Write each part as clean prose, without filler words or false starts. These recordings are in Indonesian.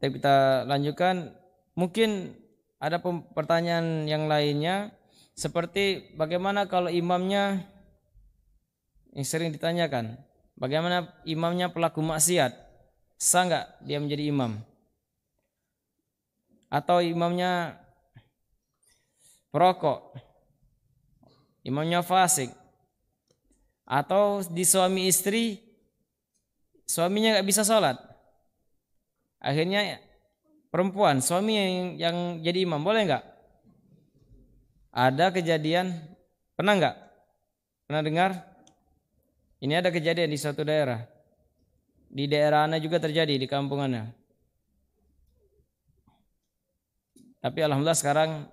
Tapi kita lanjutkan. Mungkin ada pertanyaan yang lainnya, seperti bagaimana kalau imamnya, yang sering ditanyakan, bagaimana imamnya pelaku maksiat, sah nggak dia menjadi imam? Atau imamnya perokok, imamnya fasik, atau di suami istri, suaminya nggak bisa sholat, akhirnya perempuan suami yang jadi imam, boleh nggak? Ada kejadian, pernah nggak? Pernah dengar? Ini ada kejadian di suatu daerah. Di daerah Ana juga terjadi, di kampung Ana. Tapi alhamdulillah sekarang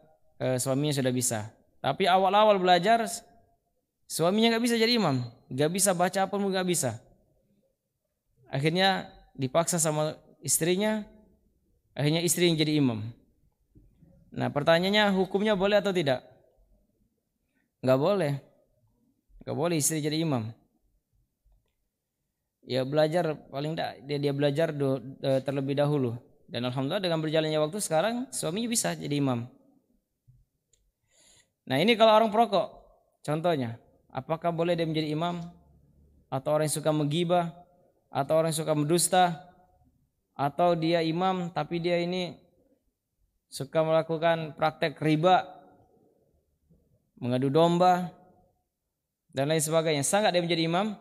suaminya sudah bisa. Tapi awal-awal belajar suaminya nggak bisa jadi imam, nggak bisa baca apa pun nggak bisa. Akhirnya dipaksa sama istrinya. Akhirnya istri yang jadi imam. Nah pertanyaannya, hukumnya boleh atau tidak? Nggak boleh. Nggak boleh istri jadi imam. Ya belajar, paling tidak dia belajar terlebih dahulu. Dan alhamdulillah dengan berjalannya waktu sekarang suaminya bisa jadi imam. Nah ini kalau orang perokok, contohnya, apakah boleh dia menjadi imam? Atau orang yang suka menggibah? Atau orang yang suka mendusta? Atau dia imam tapi dia ini suka melakukan praktek riba, mengadu domba, dan lain sebagainya. Sah nggak dia menjadi imam?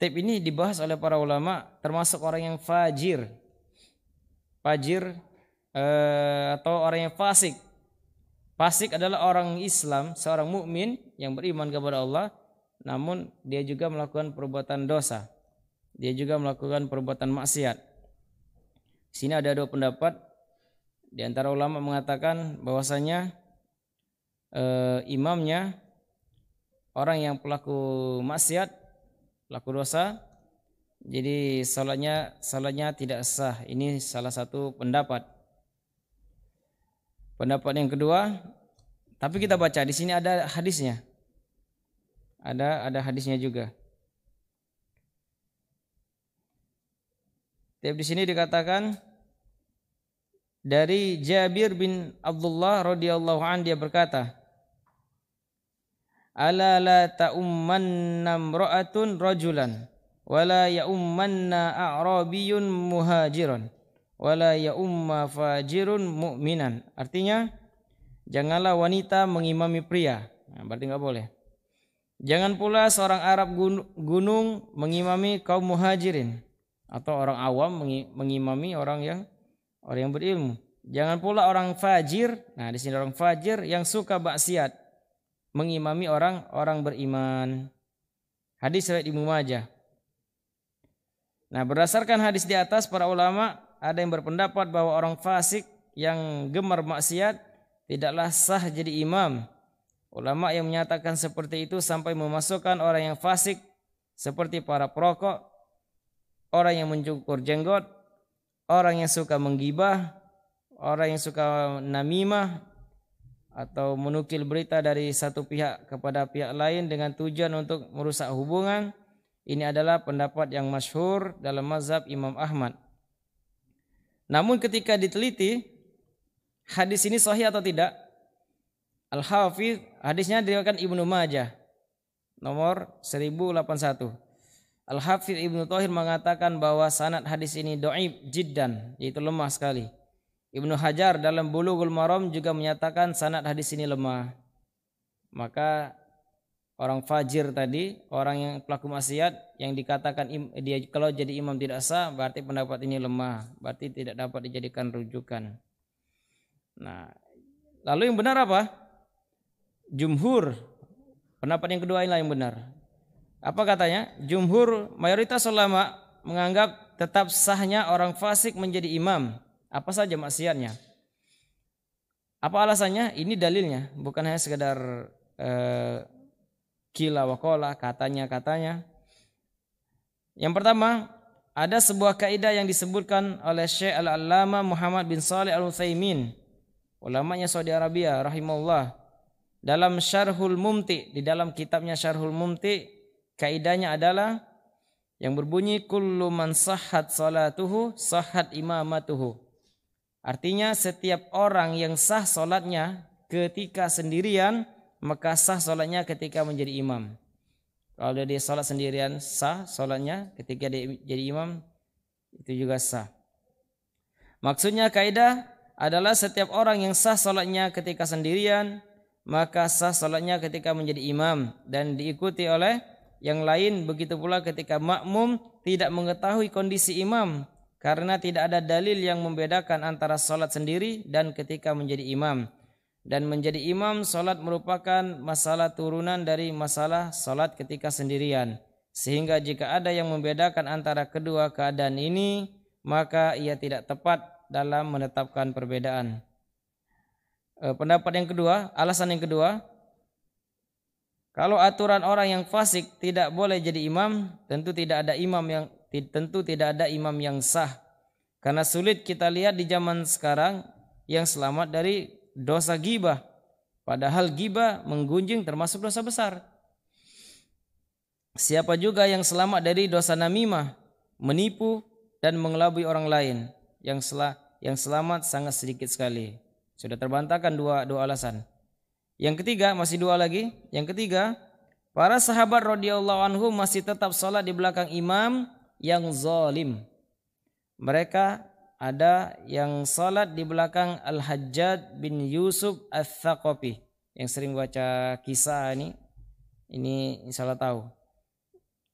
Tip ini dibahas oleh para ulama, termasuk orang yang fajir, atau orang yang fasik. Fasik adalah orang Islam, seorang mukmin yang beriman kepada Allah, namun dia juga melakukan perbuatan dosa. Dia juga melakukan perbuatan maksiat. Di sini ada dua pendapat. Di antara ulama mengatakan bahwasanya imamnya orang yang pelaku maksiat, pelaku dosa, jadi salatnya tidak sah. Ini salah satu pendapat. Pendapat yang kedua, tapi kita baca di sini ada hadisnya. Ada hadisnya juga. Tapi di sini dikatakan dari Jabir bin Abdullah radhiyallahu an, dia berkata, ala la ta'ummanna imra'atun rajulan wala ya'ummanna a'rabiyyun muhajiran wala ya'umma fajirun mu'minan. Artinya janganlah wanita mengimami pria. Nah, berarti enggak boleh. Jangan pula seorang Arab gunung mengimami kaum muhajirin, atau orang awam mengimami orang yang berilmu. Jangan pula orang fajir. Nah, di sini orang fajir yang suka maksiat mengimami orang beriman. Hadis riwayat Ibnu Majah. Nah, berdasarkan hadis di atas, para ulama ada yang berpendapat bahwa orang fasik yang gemar maksiat tidaklah sah jadi imam. Ulama yang menyatakan seperti itu sampai memasukkan orang yang fasik seperti para perokok, orang yang mencukur jenggot, orang yang suka menggibah, orang yang suka namimah atau menukil berita dari satu pihak kepada pihak lain dengan tujuan untuk merusak hubungan. Ini adalah pendapat yang masyhur dalam mazhab Imam Ahmad. Namun ketika diteliti hadis ini sahih atau tidak, Al-Hafidz, hadisnya diriwayatkan Ibnu Majah nomor 1081. Al-Hafidz Ibnu Thahir mengatakan bahwa sanad hadis ini dhaif jiddan, yaitu lemah sekali. Ibnu Hajar dalam Bulughul Maram juga menyatakan sanad hadis ini lemah. Maka orang fajir tadi, orang yang pelaku maksiat yang dikatakan dia kalau jadi imam tidak sah, berarti pendapat ini lemah, berarti tidak dapat dijadikan rujukan. Nah, lalu yang benar apa? Jumhur, pendapat yang kedua inilah yang benar. Apa katanya? Jumhur, mayoritas ulama menganggap tetap sahnya orang fasik menjadi imam, apa saja maksiatnya. Apa alasannya? Ini dalilnya, bukan hanya sekedar kila wakola, katanya. Yang pertama, ada sebuah kaidah yang disebutkan oleh Syekh Al-Allamah Muhammad bin Shalih Al-Utsaimin, ulamanya Saudi Arabia rahimahullah. Dalam Syarhul Mumti, di dalam kitabnya Syarhul Mumti, kaidahnya adalah yang berbunyi kullu man sahhat salatuhu sahhat imamatuhu. Artinya setiap orang yang sah salatnya ketika sendirian, maka sah salatnya ketika menjadi imam. Kalau dia salat sendirian sah salatnya, ketika dia jadi imam itu juga sah. Maksudnya kaidah adalah setiap orang yang sah salatnya ketika sendirian, maka sah salatnya ketika menjadi imam dan diikuti oleh yang lain. Begitu pula ketika makmum tidak mengetahui kondisi imam, karena tidak ada dalil yang membedakan antara salat sendiri dan ketika menjadi imam. Dan menjadi imam salat merupakan masalah turunan dari masalah salat ketika sendirian. Sehingga jika ada yang membedakan antara kedua keadaan ini, maka ia tidak tepat dalam menetapkan perbedaan. Pendapat yang kedua, alasan yang kedua, kalau aturan orang yang fasik tidak boleh jadi imam, tentu tidak ada imam yang sah. Karena sulit kita lihat di zaman sekarang yang selamat dari dosa ghibah. Padahal ghibah menggunjing termasuk dosa besar. Siapa juga yang selamat dari dosa namimah, menipu dan mengelabui orang lain? Yang selamat sangat sedikit sekali. Sudah terbantahkan dua alasan. Yang ketiga, masih dua lagi. Yang ketiga, para sahabat radhiyallahu anhum masih tetap salat di belakang imam yang zalim. Mereka ada yang salat di belakang Al-Hajjaj bin Yusuf Ats-Tsaqafi. Yang sering baca kisah ini insyaallah tahu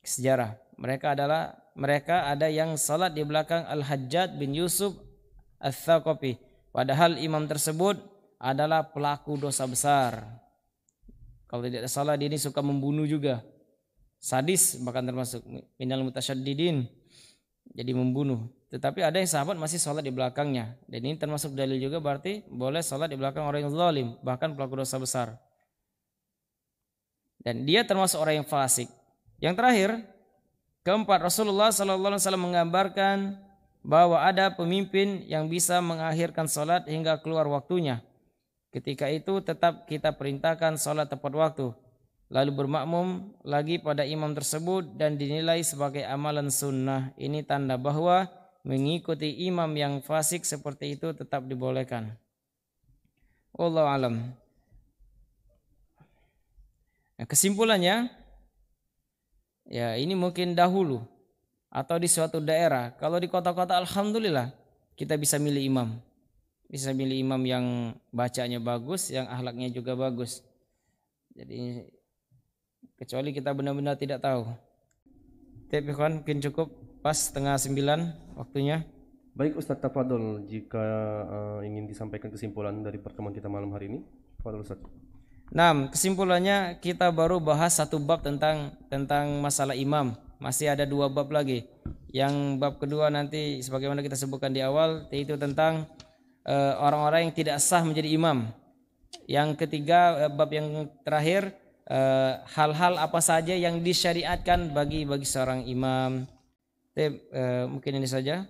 sejarah. Mereka ada yang salat di belakang Al-Hajjaj bin Yusuf Ats-Tsaqafi. Padahal imam tersebut adalah pelaku dosa besar. Kalau tidak salah dia ini suka membunuh juga. Sadis bahkan termasuk minal mutasyaddidin. Jadi membunuh. Tetapi ada yang sahabat masih salat di belakangnya. Dan ini termasuk dalil juga berarti boleh salat di belakang orang yang zalim, bahkan pelaku dosa besar. Dan dia termasuk orang yang fasik. Yang terakhir, keempat, Rasulullah sallallahu alaihi wasallam menggambarkan bahwa ada pemimpin yang bisa mengakhirkan salat hingga keluar waktunya. Ketika itu tetap kita perintahkan salat tepat waktu, lalu bermakmum lagi pada imam tersebut dan dinilai sebagai amalan sunnah. Ini tanda bahwa mengikuti imam yang fasik seperti itu tetap dibolehkan. Wallahu alam. Nah, kesimpulannya, ya ini mungkin dahulu atau di suatu daerah. Kalau di kota-kota alhamdulillah kita bisa milih imam. Bisa milih imam yang bacanya bagus, yang akhlaknya juga bagus. Jadi kecuali kita benar-benar tidak tahu. Tapi kan mungkin cukup pas 8:30 waktunya. Baik Ustadz, tafadhol jika ingin disampaikan kesimpulan dari pertemuan kita malam hari ini. Tafadhol Ustadz. Nah, kesimpulannya kita baru bahas satu bab tentang masalah imam. Masih ada dua bab lagi. Yang bab kedua nanti sebagaimana kita sebutkan di awal, yaitu tentang orang-orang yang tidak sah menjadi imam. Yang ketiga, bab yang terakhir, hal-hal apa saja yang disyariatkan bagi seorang imam. Mungkin ini saja.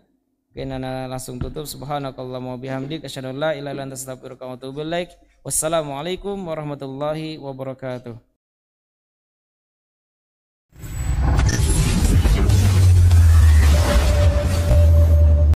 Mungkin ana langsung tutup. Subhanakallahumma wabihamdik asyhadu an la ilaha illa anta astaghfiruka wa atubu ilaik. Wassalamualaikum warahmatullahi wabarakatuh.